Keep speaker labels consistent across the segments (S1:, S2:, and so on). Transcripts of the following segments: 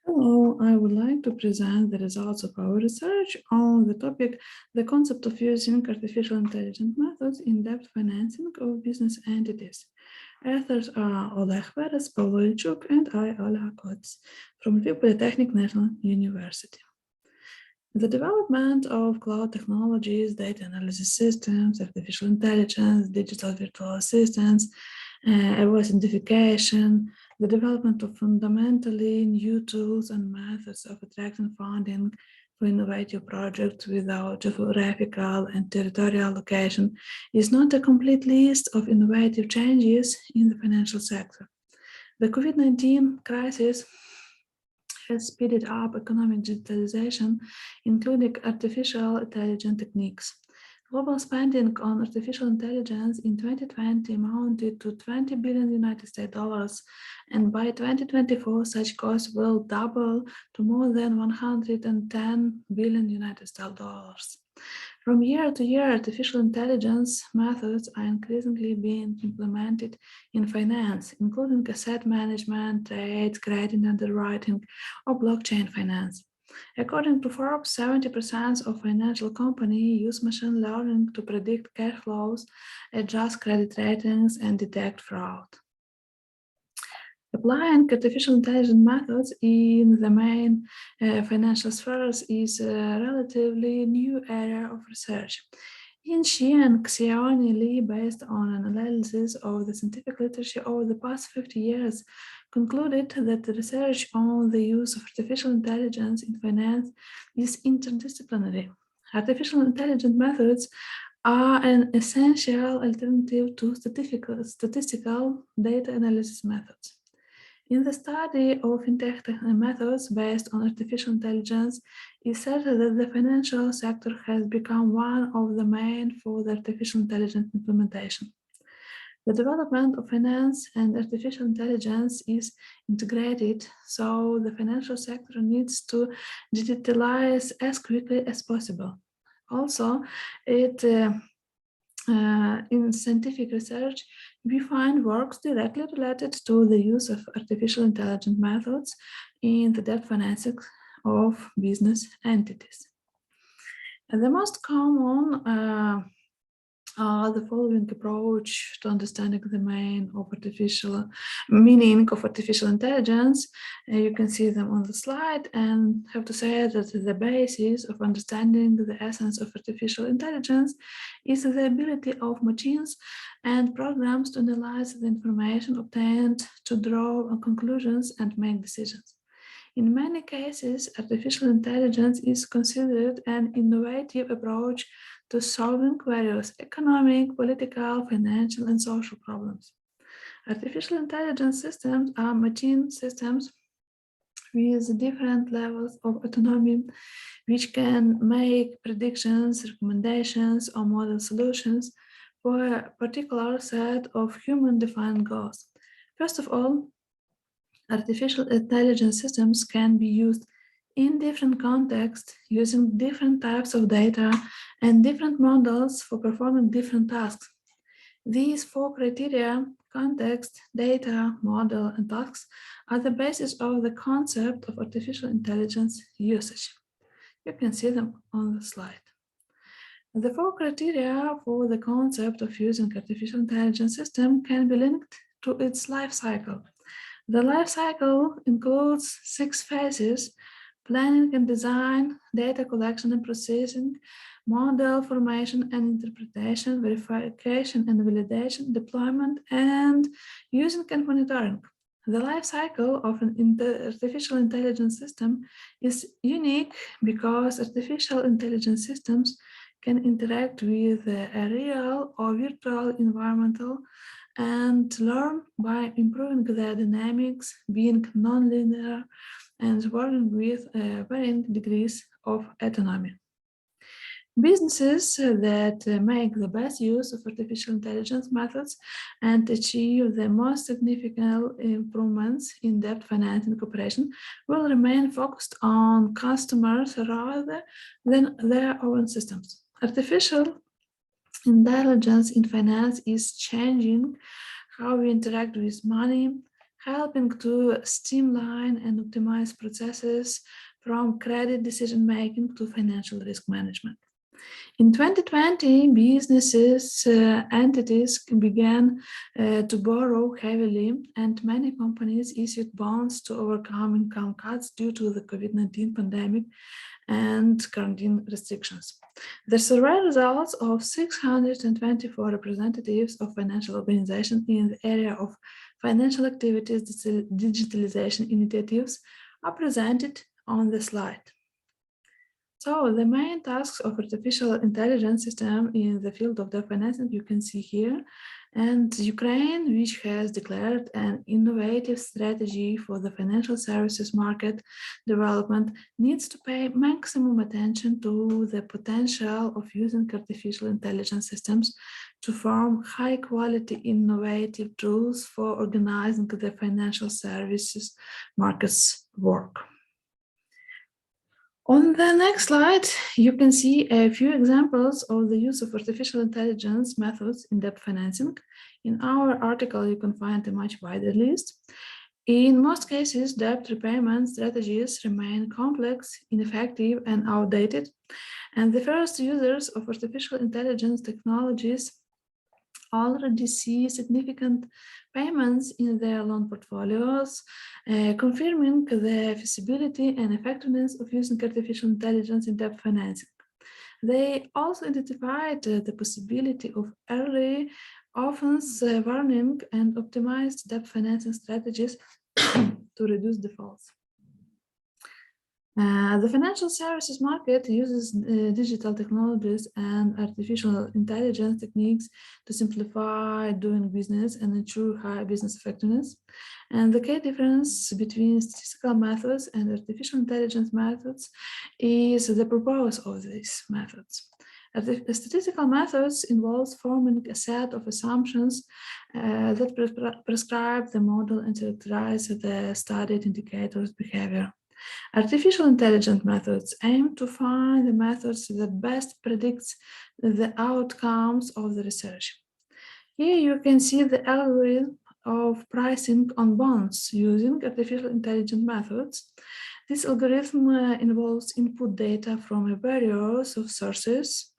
S1: Hello, I would like to present the results of our research on the topic, the concept of using artificial intelligence methods in debt financing of business entities. Authors are Oleh, Pavlo, Ilchuk, and I, Olha, Kots, from Lviv Polytechnic National University. The development of cloud technologies, data analysis systems, artificial intelligence, digital virtual assistants, voice identification, the development of fundamentally new tools and methods of attracting funding for innovative projects without geographical and territorial location is not a complete list of innovative changes in the financial sector. The COVID-19 crisis has speeded up economic digitalization, including artificial intelligence techniques. Global spending on artificial intelligence in 2020 amounted to 20 billion United States dollars, and by 2024, such costs will double to more than 110 billion United States dollars. From year to year, artificial intelligence methods are increasingly being implemented in finance, including asset management, trade, credit underwriting, or blockchain finance. According to Forbes, 70% of financial companies use machine learning to predict cash flows, adjust credit ratings, and detect fraud. Applying artificial intelligence methods in the main financial spheres is a relatively new area of research. Yinxi and Xiaoni Li, based on an analysis of the scientific literature over the past 50 years, concluded that the research on the use of artificial intelligence in finance is interdisciplinary. Artificial intelligence methods are an essential alternative to statistical data analysis methods. In the study of fintech methods based on artificial intelligence, it said that the financial sector has become one of the main for the artificial intelligence implementation. The development of finance and artificial intelligence is integrated, so the financial sector needs to digitalize as quickly as possible. Also, in scientific research, we find works directly related to the use of artificial intelligence methods in the debt financing of business entities. And the most common the following approach to understanding the meaning of artificial intelligence. You can see them on the slide, and have to say that the basis of understanding the essence of artificial intelligence is the ability of machines and programs to analyze the information obtained, to draw conclusions and make decisions. In many cases, artificial intelligence is considered an innovative approach to solving various economic, political, financial, and social problems. Artificial intelligence systems are machine systems with different levels of autonomy, which can make predictions, recommendations, or model solutions for a particular set of human-defined goals. First of all, artificial intelligence systems can be used in different contexts using different types of data and different models for performing different tasks. These four criteria, context, data, model, and tasks, are the basis of the concept of artificial intelligence usage. You can see them on the slide. The four criteria for the concept of using artificial intelligence system can be linked to its life cycle. The life cycle includes 6 phases: planning and design, data collection and processing, model formation and interpretation, verification and validation, deployment, and using and monitoring. The life cycle of an artificial intelligence system is unique because artificial intelligence systems can interact with a real or virtual environmental and learn by improving their dynamics, being nonlinear, and working with varying degrees of autonomy. Businesses that make the best use of artificial intelligence methods and achieve the most significant improvements in debt financing operation will remain focused on customers rather than their own systems. Artificial intelligence in finance is changing how we interact with money, helping to streamline and optimize processes from credit decision-making to financial risk management. In 2020, businesses, entities began to borrow heavily, and many companies issued bonds to overcome income cuts due to the COVID-19 pandemic and quarantine restrictions. The survey results of 624 representatives of financial organizations in the area of financial activities digitalization initiatives are presented on the slide. So the main tasks of artificial intelligence system in the field of debt financing you can see here, and Ukraine, which has declared an innovative strategy for the financial services market development, needs to pay maximum attention to the potential of using artificial intelligence systems to form high-quality innovative tools for organizing the financial services market's work. On the next slide, you can see a few examples of the use of artificial intelligence methods in debt financing. In our article, you can find a much wider list. In most cases, debt repayment strategies remain complex, ineffective, and outdated. And the first users of artificial intelligence technologies already see significant payments in their loan portfolios, confirming the feasibility and effectiveness of using artificial intelligence in debt financing. They also identified the possibility of early offense warning and optimized debt financing strategies to reduce defaults. The financial services market uses digital technologies and artificial intelligence techniques to simplify doing business and ensure high business effectiveness. And the key difference between statistical methods and artificial intelligence methods is the purpose of these methods. The statistical methods involves forming a set of assumptions that prescribe the model and characterize the studied indicator's behavior. Artificial intelligence methods aim to find the methods that best predicts the outcomes of the research. Here you can see the algorithm of pricing on bonds using artificial intelligence methods. This algorithm involves input data from various sources.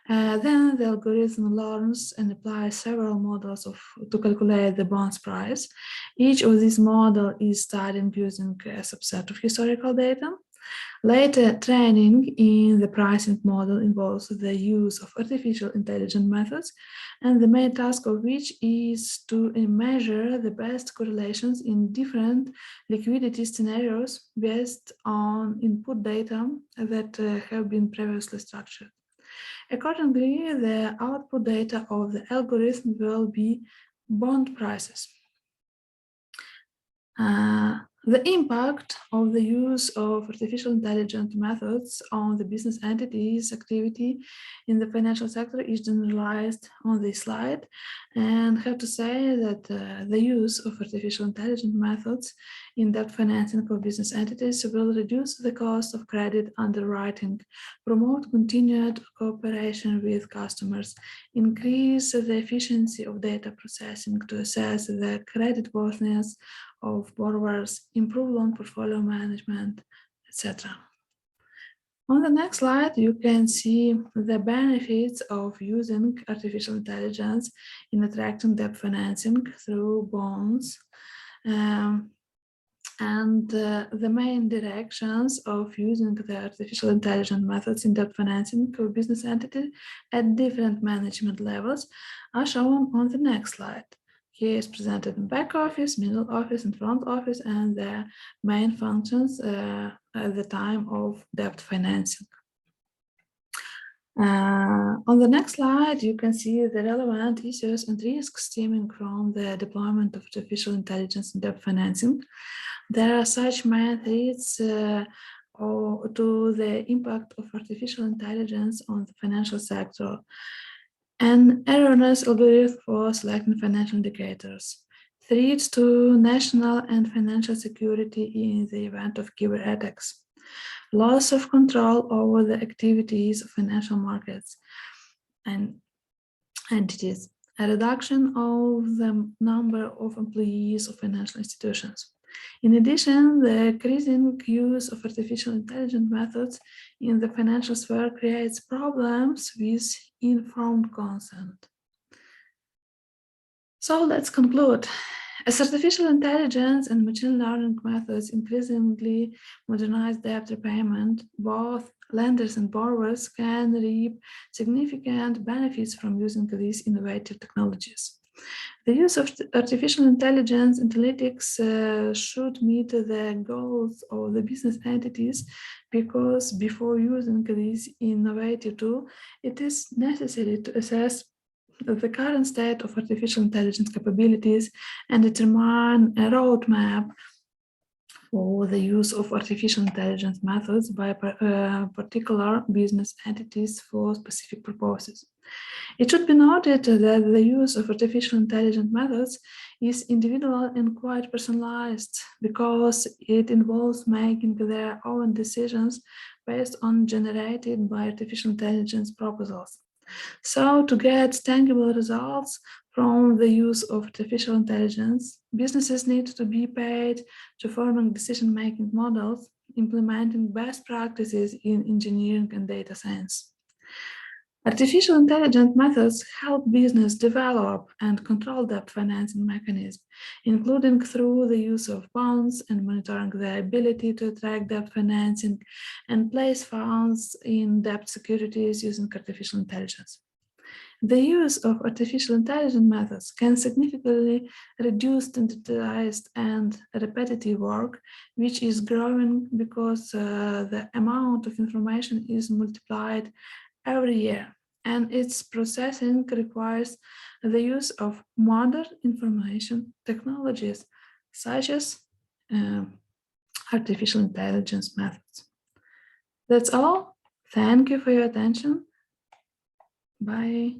S1: Then the algorithm learns and applies several models to calculate the bond's price. Each of these models is studied using a subset of historical data. Later training in the pricing model involves the use of artificial intelligence methods, and the main task of which is to measure the best correlations in different liquidity scenarios based on input data that have been previously structured. Accordingly, the output data of the algorithm will be bond prices. The impact of the use of artificial intelligence methods on the business entities' activity in the financial sector is generalized on this slide, and I have to say that the use of artificial intelligence methods in debt financing for business entities will reduce the cost of credit underwriting, promote continued cooperation with customers, increase the efficiency of data processing to assess the creditworthiness of borrowers, improve loan portfolio management, etc. On the next slide, you can see the benefits of using artificial intelligence in attracting debt financing through bonds. The main directions of using the artificial intelligence methods in debt financing for business entities at different management levels are shown on the next slide. Here is presented in back office, middle office, and front office, and the main functions at the time of debt financing. On the next slide, you can see the relevant issues and risks stemming from the deployment of artificial intelligence in debt financing. There are such methods to the impact of artificial intelligence on the financial sector. An erroneous algorithm for selecting financial indicators, threats to national and financial security in the event of cyber attacks, loss of control over the activities of financial markets and entities, a reduction of the number of employees of financial institutions. In addition, the increasing use of artificial intelligence methods in the financial sphere creates problems with informed consent. So let's conclude. As artificial intelligence and machine learning methods increasingly modernize debt repayment, both lenders and borrowers can reap significant benefits from using these innovative technologies. The use of artificial intelligence analytics should meet the goals of the business entities because before using this innovative tool, it is necessary to assess the current state of artificial intelligence capabilities and determine a roadmap for the use of artificial intelligence methods by particular business entities for specific purposes. It should be noted that the use of artificial intelligence methods is individual and quite personalized because it involves making their own decisions based on generated by artificial intelligence proposals. So to get tangible results from the use of artificial intelligence, businesses need to be paid to forming decision-making models, implementing best practices in engineering and data science. Artificial intelligence methods help business develop and control debt financing mechanisms, including through the use of bonds and monitoring the ability to attract debt financing and place funds in debt securities using artificial intelligence. The use of artificial intelligence methods can significantly reduce standardized and repetitive work, which is growing because the amount of information is multiplied every year, and its processing requires the use of modern information technologies such as artificial intelligence methods. That's all. Thank you for your attention. Bye.